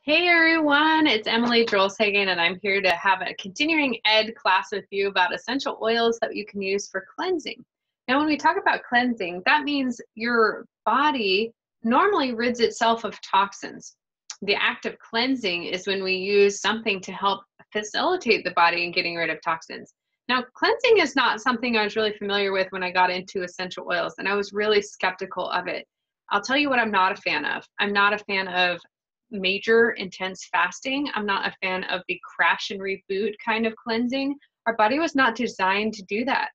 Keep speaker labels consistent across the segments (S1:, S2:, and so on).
S1: Hey everyone, it's Emily Drolshagen, and I'm here to have a continuing ed class with you about essential oils that you can use for cleansing. Now, when we talk about cleansing, that means your body normally rids itself of toxins. The act of cleansing is when we use something to help facilitate the body in getting rid of toxins. Now, cleansing is not something I was really familiar with when I got into essential oils, and I was really skeptical of it. I'll tell you what I'm not a fan of. I'm not a fan of major intense fasting. I'm not a fan of the crash and reboot kind of cleansing. Our body was not designed to do that.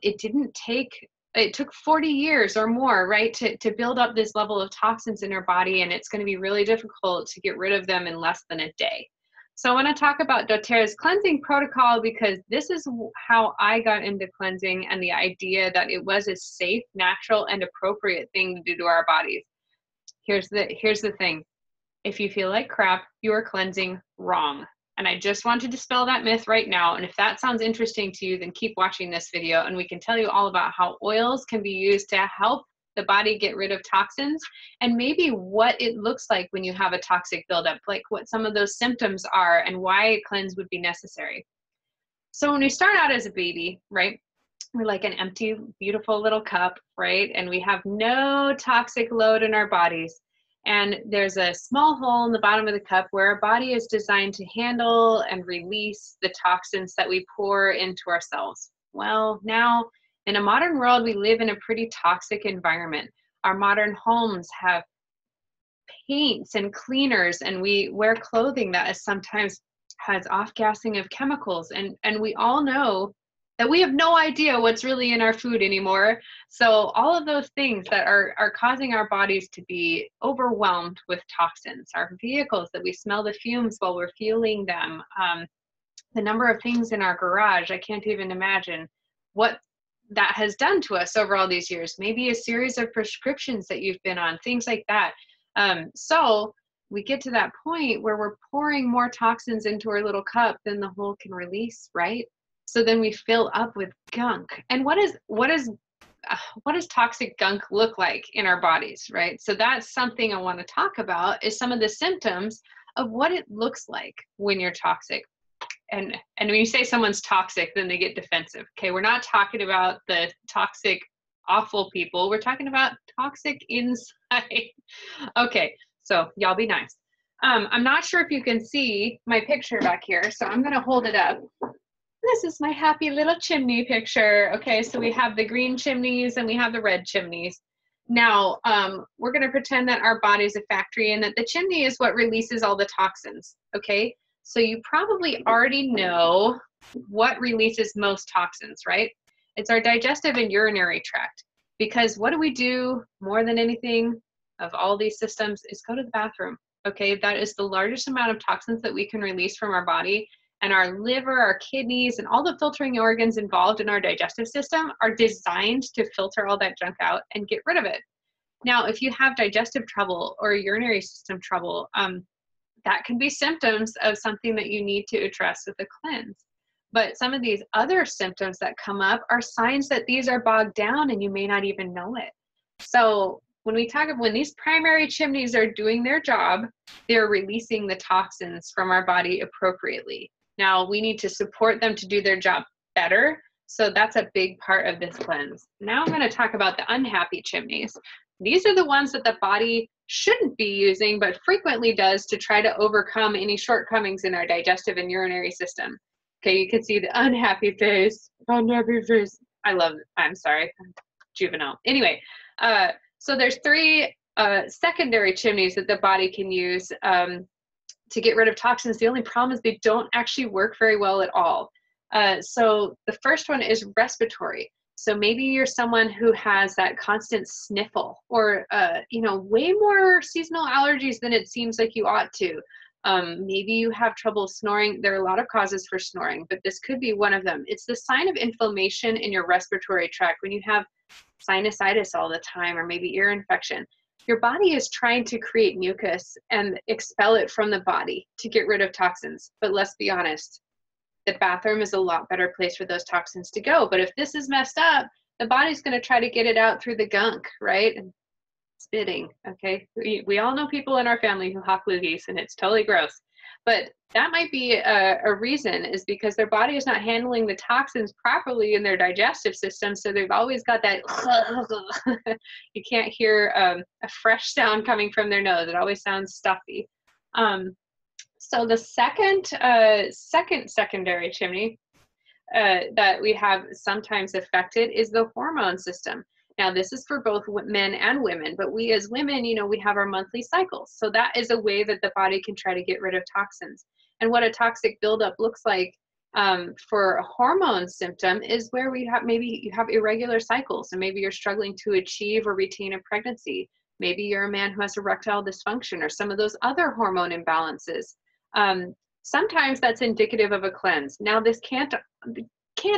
S1: It took 40 years or more, right, to build up this level of toxins in our body, and it's going to be really difficult to get rid of them in less than a day. So I want to talk about doTERRA's cleansing protocol because this is how I got into cleansing and the idea that it was a safe, natural, and appropriate thing to do to our bodies. Here's the thing. If you feel like crap, you are cleansing wrong. And I just want to dispel that myth right now. And if that sounds interesting to you, then keep watching this video and we can tell you all about how oils can be used to help the body get rid of toxins and maybe what it looks like when you have a toxic buildup, like what some of those symptoms are and why a cleanse would be necessary. So when we start out as a baby, right, we're like an empty, beautiful little cup, right? And we have no toxic load in our bodies. And there's a small hole in the bottom of the cup where our body is designed to handle and release the toxins that we pour into ourselves. Well, now in a modern world, we live in a pretty toxic environment. Our modern homes have paints and cleaners, and we wear clothing that is sometimes has off-gassing of chemicals. And we all know that we have no idea what's really in our food anymore. So all of those things that are causing our bodies to be overwhelmed with toxins, our vehicles that we smell the fumes while we're fueling them, the number of things in our garage, I can't even imagine what that has done to us over all these years. Maybe a series of prescriptions that you've been on, things like that. So we get to that point where we're pouring more toxins into our little cup than the hole can release, right? So then we fill up with gunk. And what does toxic gunk look like in our bodies, right? So that's something I want to talk about is some of the symptoms of what it looks like when you're toxic. And when you say someone's toxic, then they get defensive. Okay, we're not talking about the toxic, awful people. We're talking about toxic inside. Okay, so y'all be nice. I'm not sure if you can see my picture back here, so I'm going to hold it up. This is my happy little chimney picture. Okay, so we have the green chimneys and we have the red chimneys. Now, we're going to pretend that our body's a factory and that the chimney is what releases all the toxins. Okay, so you probably already know what releases most toxins, right? It's our digestive and urinary tract. Because what do we do more than anything of all these systems is go to the bathroom. Okay, that is the largest amount of toxins that we can release from our body. And our liver, our kidneys, and all the filtering organs involved in our digestive system are designed to filter all that junk out and get rid of it. Now, if you have digestive trouble or urinary system trouble, that can be symptoms of something that you need to address with a cleanse. But some of these other symptoms that come up are signs that these are bogged down and you may not even know it. So when these primary chimneys are doing their job, they're releasing the toxins from our body appropriately. Now, we need to support them to do their job better. So that's a big part of this cleanse. Now I'm going to talk about the unhappy chimneys. These are the ones that the body shouldn't be using, but frequently does to try to overcome any shortcomings in our digestive and urinary system. Okay, you can see the unhappy face. Unhappy face. I'm sorry, I'm juvenile. Anyway, so there's three secondary chimneys that the body can use to get rid of toxins. The only problem is they don't actually work very well at all. So the first one is respiratory. So maybe you're someone who has that constant sniffle or, way more seasonal allergies than it seems like you ought to. Maybe you have trouble snoring. There are a lot of causes for snoring, but this could be one of them. It's the sign of inflammation in your respiratory tract when you have sinusitis all the time or maybe ear infection. Your body is trying to create mucus and expel it from the body to get rid of toxins. But let's be honest, the bathroom is a lot better place for those toxins to go. But if this is messed up, the body's going to try to get it out through the gunk, right? spitting, okay? We all know people in our family who hawk loogies, and it's totally gross. But that might be a reason, is because their body is not handling the toxins properly in their digestive system, so they've always got that you can't hear a fresh sound coming from their nose. It always sounds stuffy. So the second secondary chimney that we have sometimes affected is the hormone system. Now, this is for both men and women, but we as women, you know, we have our monthly cycles. So that is a way that the body can try to get rid of toxins. And what a toxic buildup looks like for a hormone symptom is where maybe you have irregular cycles, and maybe you're struggling to achieve or retain a pregnancy. Maybe you're a man who has erectile dysfunction or some of those other hormone imbalances. Sometimes that's indicative of a cleanse. Now, this can't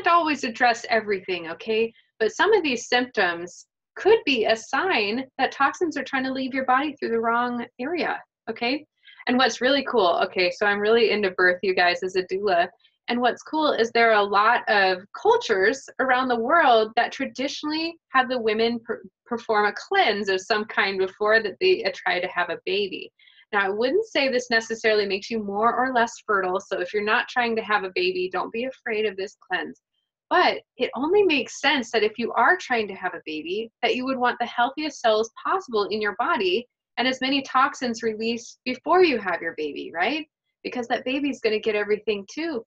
S1: always address everything, okay? But some of these symptoms could be a sign that toxins are trying to leave your body through the wrong area, okay? And what's really cool, okay, so I'm really into birth, you guys, as a doula. And what's cool is there are a lot of cultures around the world that traditionally have the women perform a cleanse of some kind before that they try to have a baby. Now, I wouldn't say this necessarily makes you more or less fertile. So if you're not trying to have a baby, don't be afraid of this cleanse. But it only makes sense that if you are trying to have a baby, that you would want the healthiest cells possible in your body and as many toxins released before you have your baby, right? Because that baby's going to get everything too.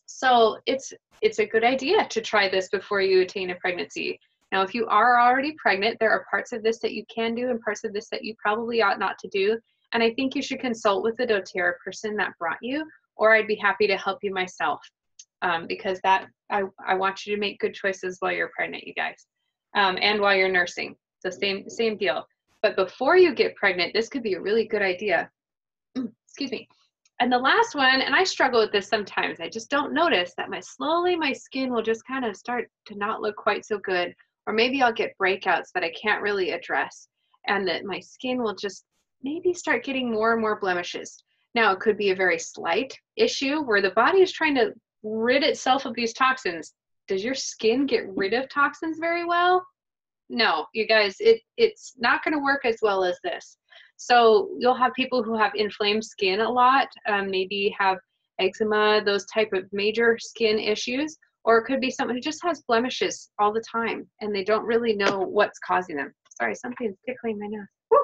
S1: So it's a good idea to try this before you attain a pregnancy. Now, if you are already pregnant, there are parts of this that you can do and parts of this that you probably ought not to do. And I think you should consult with the doTERRA person that brought you, or I'd be happy to help you myself, because I want you to make good choices while you're pregnant, you guys, and while you're nursing. So same deal. But before you get pregnant, this could be a really good idea. Excuse me. And the last one, and I struggle with this sometimes, I just don't notice that slowly my skin will just kind of start to not look quite so good, or maybe I'll get breakouts that I can't really address, and that my skin will just maybe start getting more and more blemishes. Now, it could be a very slight issue where the body is trying to rid itself of these toxins. Does your skin get rid of toxins very well? No, you guys, it's not going to work as well as this. So you'll have people who have inflamed skin a lot, maybe have eczema, those type of major skin issues, or it could be someone who just has blemishes all the time and they don't really know what's causing them. Sorry, something's tickling my nose. Woo!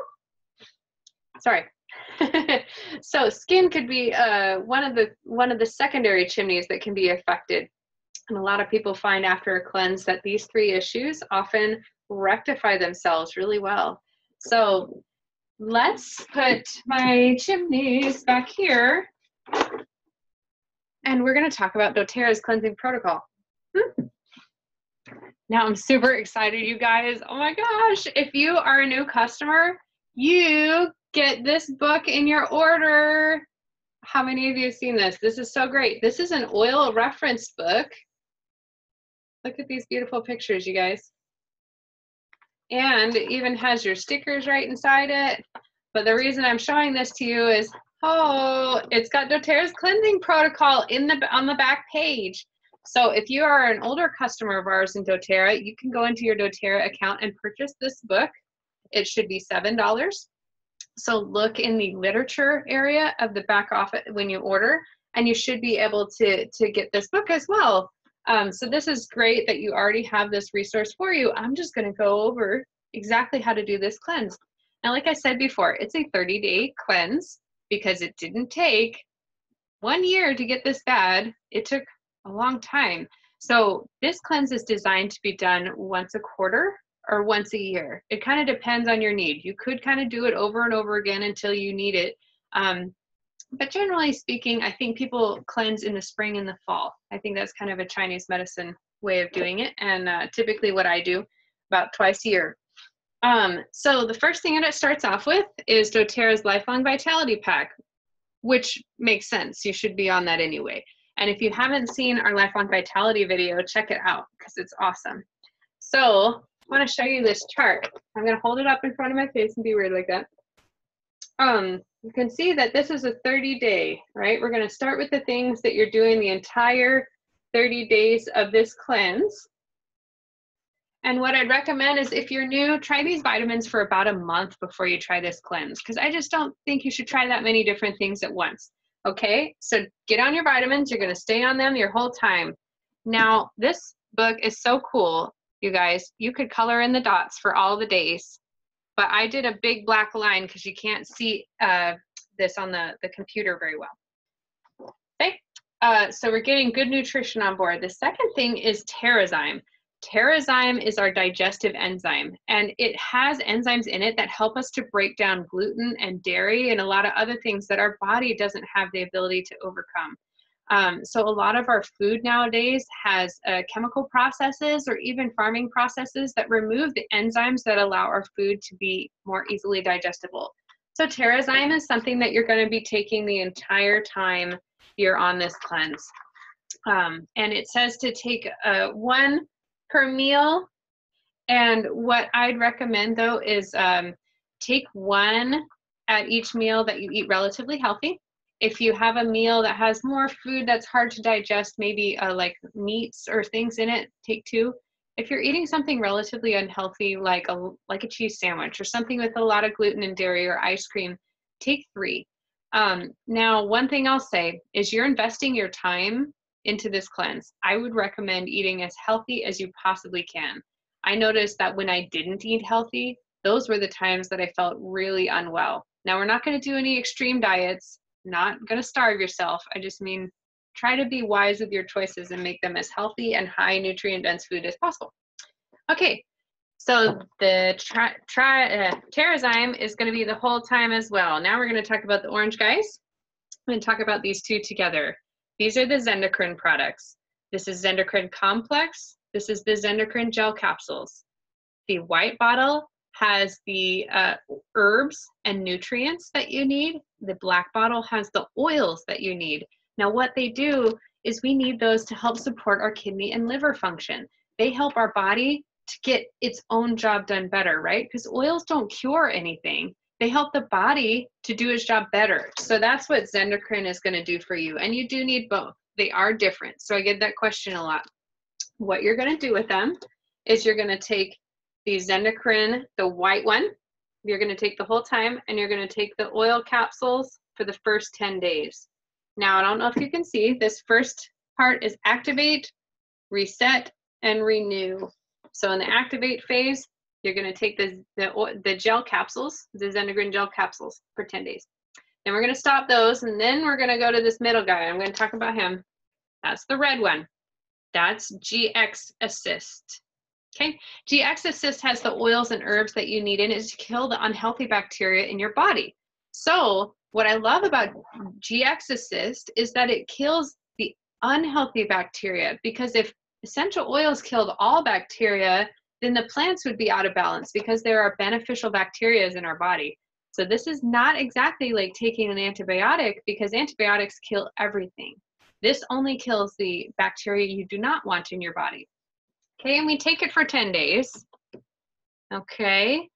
S1: Sorry. So skin could be one of the secondary chimneys that can be affected. And a lot of people find after a cleanse that these three issues often rectify themselves really well. So let's put my chimneys back here. And we're going to talk about doTERRA's cleansing protocol. Now I'm super excited, you guys. Oh my gosh. If you are a new customer, you get this book in your order. How many of you have seen this? This is so great. This is an oil reference book. Look at these beautiful pictures, you guys. And it even has your stickers right inside it. But the reason I'm showing this to you is, oh, it's got doTERRA's cleansing protocol on the back page. So if you are an older customer of ours in doTERRA, you can go into your doTERRA account and purchase this book. It should be $7. So look in the literature area of the back office when you order, and you should be able to get this book as well. So this is great that you already have this resource for you. I'm just going to go over exactly how to do this cleanse. Now, like I said before, it's a 30-day cleanse because it didn't take 1 year to get this bad. It took a long time. So this cleanse is designed to be done once a quarter or once a year. It kind of depends on your need. You could kind of do it over and over again until you need it. But generally speaking, I think people cleanse in the spring and the fall. I think that's kind of a Chinese medicine way of doing it. And typically what I do about twice a year. So the first thing that it starts off with is doTERRA's Lifelong Vitality Pack, which makes sense. You should be on that anyway. And if you haven't seen our Lifelong Vitality video, check it out because it's awesome. So I want to show you this chart. I'm going to hold it up in front of my face and be weird like that. You can see that this is a 30-day, right? We're going to start with the things that you're doing the entire 30 days of this cleanse. And what I'd recommend is if you're new, try these vitamins for about a month before you try this cleanse, because I just don't think you should try that many different things at once. Okay, so get on your vitamins. You're going to stay on them your whole time. Now, this book is so cool, you guys. You could color in the dots for all the days, but I did a big black line because you can't see this on the computer very well. Okay, so we're getting good nutrition on board. The second thing is TerraZyme. TerraZyme is our digestive enzyme, and it has enzymes in it that help us to break down gluten and dairy and a lot of other things that our body doesn't have the ability to overcome. So a lot of our food nowadays has chemical processes or even farming processes that remove the enzymes that allow our food to be more easily digestible. So TerraZyme is something that you're going to be taking the entire time you're on this cleanse. And it says to take one per meal, and what I'd recommend though is take one at each meal that you eat relatively healthy. If you have a meal that has more food that's hard to digest, maybe like meats or things in it, take two. If you're eating something relatively unhealthy, like a cheese sandwich or something with a lot of gluten and dairy or ice cream, take three. Now, one thing I'll say is you're investing your time into this cleanse. I would recommend eating as healthy as you possibly can. I noticed that when I didn't eat healthy, those were the times that I felt really unwell. Now, we're not going to do any extreme diets, not going to starve yourself. I just mean try to be wise with your choices and make them as healthy and high nutrient dense food as possible. Okay, so the TerraZyme is going to be the whole time as well. Now we're going to talk about the orange guys. I'm going to talk about these two together. These are the Zendocrine products. This is Zendocrine Complex. This is the Zendocrine Gel Capsules. The white bottle has the herbs and nutrients that you need. The black bottle has the oils that you need. Now what they do is we need those to help support our kidney and liver function. They help our body to get its own job done better, right? Because oils don't cure anything. They help the body to do its job better. So that's what Zendocrine is going to do for you. And you do need both. They are different. So I get that question a lot. What you're going to do with them is you're going to take the Zendocrine, the white one, you're going to take the whole time, and you're going to take the oil capsules for the first 10 days. Now, I don't know if you can see, this first part is activate, reset, and renew. So in the activate phase, you're going to take the gel capsules, the Zendocrine gel capsules for 10 days. Then we're going to stop those, and then we're going to go to this middle guy. I'm going to talk about him. That's the red one. That's GX Assist. Okay, GX Assist has the oils and herbs that you need in it to kill the unhealthy bacteria in your body. So what I love about GX Assist is that it kills the unhealthy bacteria, because if essential oils killed all bacteria, then the plants would be out of balance because there are beneficial bacteria in our body. So this is not exactly like taking an antibiotic, because antibiotics kill everything. This only kills the bacteria you do not want in your body. Okay, and we take it for 10 days. Okay,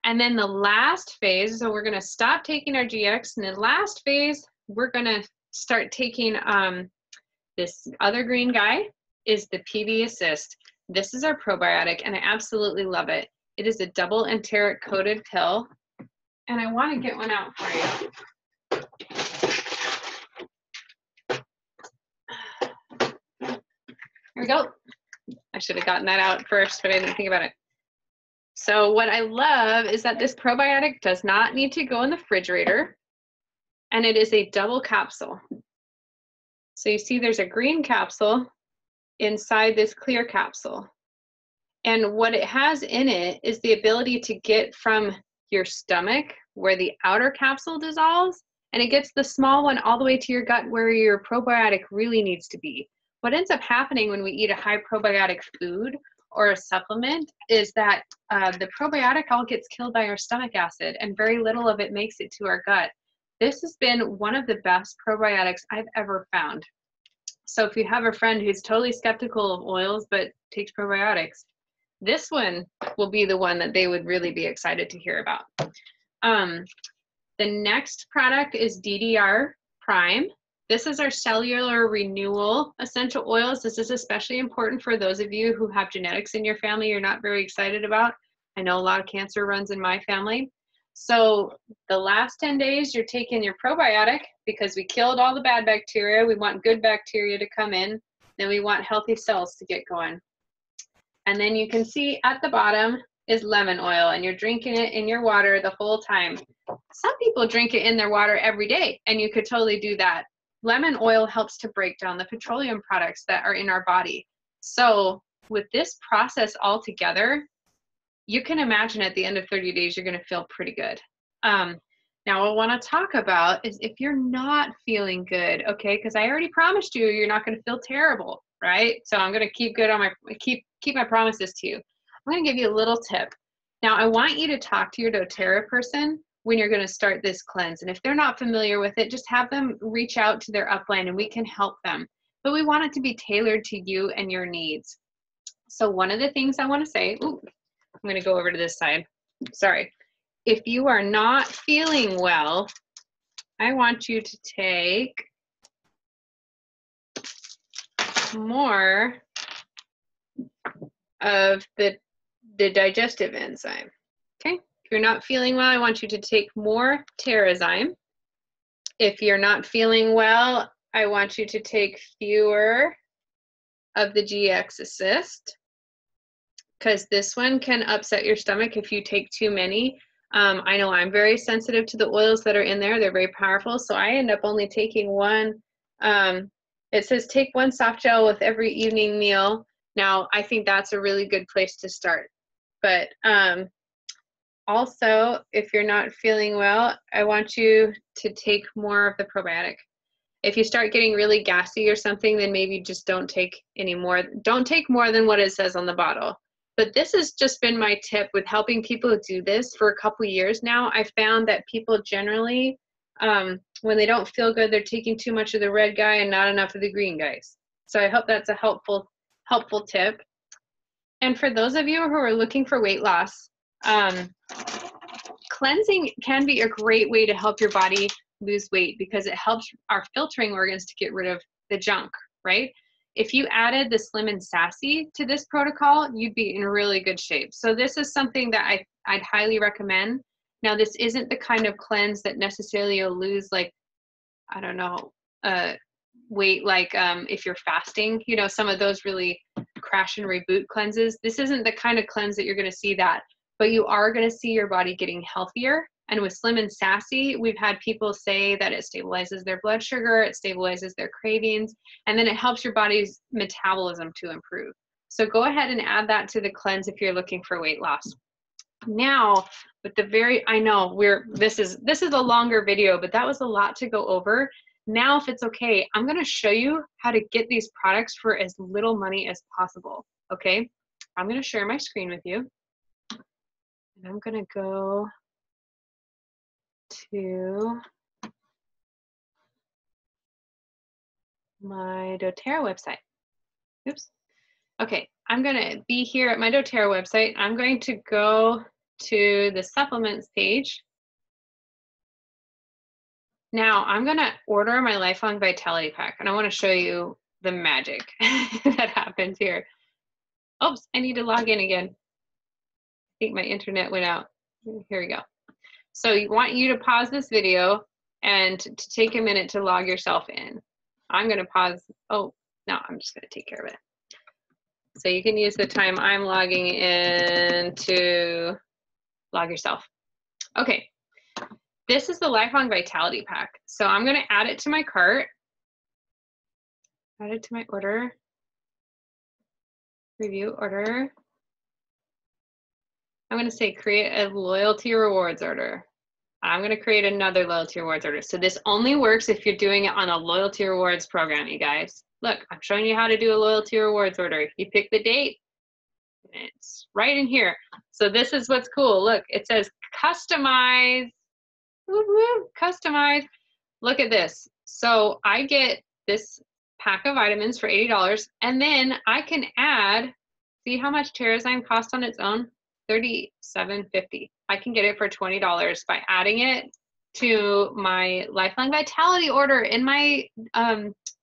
S1: and then the last phase, so we're going to stop taking our GX, and the last phase, we're going to start taking this other green guy is the PB Assist. This is our probiotic, and I absolutely love it. It is a double enteric coated pill, and I want to get one out for you. Here we go. I should have gotten that out first, but I didn't think about it. So what I love is that this probiotic does not need to go in the refrigerator, and it is a double capsule. So you see there's a green capsule inside this clear capsule. And what it has in it is the ability to get from your stomach, where the outer capsule dissolves, and it gets the small one all the way to your gut, where your probiotic really needs to be. What ends up happening when we eat a high probiotic food or a supplement is that the probiotic all gets killed by our stomach acid, and very little of it makes it to our gut. This has been one of the best probiotics I've ever found. So if you have a friend who's totally skeptical of oils but takes probiotics, this one will be the one that they would really be excited to hear about. The next product is DDR Prime. This is our cellular renewal essential oils. This is especially important for those of you who have genetics in your family you're not very excited about. I know a lot of cancer runs in my family. So the last 10 days, you're taking your probiotic because we killed all the bad bacteria. We want good bacteria to come in. Then we want healthy cells to get going. And then you can see at the bottom is lemon oil, and you're drinking it in your water the whole time. Some people drink it in their water every day, and you could totally do that. Lemon oil helps to break down the petroleum products that are in our body. So with this process all together, you can imagine at the end of 30 days, you're going to feel pretty good. Now, what I want to talk about is if you're not feeling good, okay, because I already promised you, you're not going to feel terrible, right? So I'm going to keep good on my, keep my promises to you. I'm going to give you a little tip. Now, I want you to talk to your doTERRA person when you're going to start this cleanse. And if they're not familiar with it, just have them reach out to their upline and we can help them. But we want it to be tailored to you and your needs. So one of the things I want to say, ooh, I'm going to go over to this side. Sorry. If you are not feeling well, I want you to take more of the digestive enzyme. Okay. If you're not feeling well, I want you to take more TerraZyme. If you're not feeling well, I want you to take fewer of the GX Assist, because this one can upset your stomach if you take too many. I know I'm very sensitive to the oils that are in there. They're very powerful. So I end up only taking one. It says take one soft gel with every evening meal. Now, I think that's a really good place to start. But also, if you're not feeling well, I want you to take more of the probiotic. If you start getting really gassy or something, then maybe just don't take any more. Don't take more than what it says on the bottle. But this has just been my tip with helping people do this for a couple of years now. I found that people generally, when they don't feel good, they're taking too much of the red guy and not enough of the green guys. So I hope that's a helpful tip. And for those of you who are looking for weight loss, cleansing can be a great way to help your body lose weight because it helps our filtering organs to get rid of the junk, right? If you added the Slim and Sassy to this protocol, you'd be in really good shape. So this is something that I'd highly recommend. Now, this isn't the kind of cleanse that necessarily you'll lose, like, I don't know, weight, like if you're fasting, you know, some of those really crash and reboot cleanses. This isn't the kind of cleanse that you're going to see that, but you are going to see your body getting healthier. And with Slim and Sassy, we've had people say that it stabilizes their blood sugar, it stabilizes their cravings, and then it helps your body's metabolism to improve. So go ahead and add that to the cleanse if you're looking for weight loss. Now, with the I know this is a longer video, but that was a lot to go over. Now, if it's okay, I'm going to show you how to get these products for as little money as possible. Okay, I'm going to share my screen with you, and I'm going to go to my doTERRA website. Oops. Okay, I'm going to be here at my doTERRA website. I'm going to go to the supplements page. Now, I'm going to order my Lifelong Vitality Pack, and I want to show you the magic that happens here. Oops, I need to log in again. I think my internet went out. Here we go. So you want you to pause this video and to take a minute to log yourself in. I'm going to pause. Oh, no, I'm just going to take care of it. So you can use the time I'm logging in to log yourself. Okay. This is the Lifelong Vitality Pack. So I'm going to add it to my cart. Add it to my order. Review order. I'm going to say create a loyalty rewards order. I'm going to create another loyalty rewards order. So this only works if you're doing it on a loyalty rewards program, you guys. Look, I'm showing you how to do a loyalty rewards order. You pick the date. It's right in here. So this is what's cool. Look, it says customize. Woo woo, customize. Look at this. So I get this pack of vitamins for $80, and then I can add, see how much TerraZyme costs on its own? $37.50. I can get it for $20 by adding it to my Lifelong Vitality order in my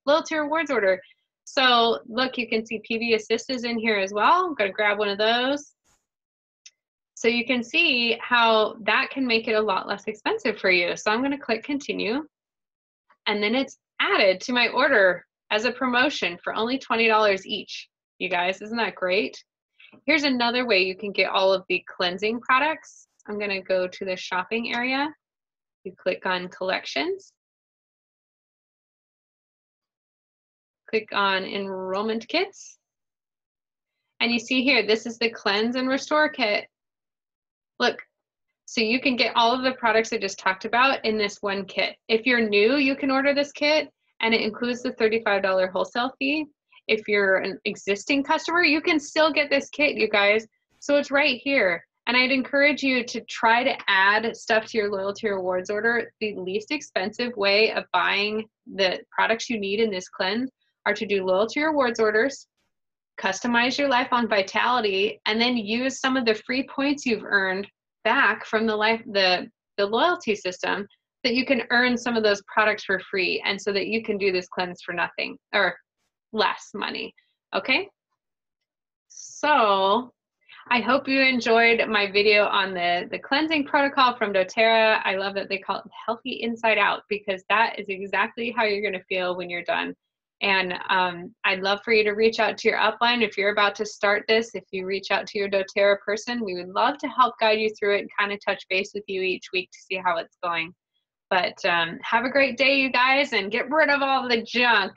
S1: Loyalty Rewards order. So look, you can see PV Assist is in here as well. I'm going to grab one of those. So you can see how that can make it a lot less expensive for you. So I'm going to click continue, and then it's added to my order as a promotion for only $20 each. You guys, isn't that great? Here's another way you can get all of the cleansing products. I'm going to go to the shopping area. You click on collections. Click on enrollment kits. And you see here, this is the cleanse and restore kit. Look, so you can get all of the products I just talked about in this one kit. If you're new, you can order this kit, and it includes the $35 wholesale fee. If you're an existing customer, you can still get this kit, you guys. So it's right here. And I'd encourage you to try to add stuff to your Loyalty Rewards order. The least expensive way of buying the products you need in this cleanse are to do Loyalty Rewards orders, customize your Lifelong Vitality, and then use some of the free points you've earned back from the loyalty system, that you can earn some of those products for free, and so that you can do this cleanse for nothing or less money. Okay, so I hope you enjoyed my video on the cleansing protocol from doTERRA. I love that they call it Healthy Inside Out, because that is exactly how you're going to feel when you're done. And I'd love for you to reach out to your upline if you're about to start this. If you reach out to your doTERRA person, we would love to help guide you through it and kind of touch base with you each week to see how it's going. But have a great day, you guys, and get rid of all the junk.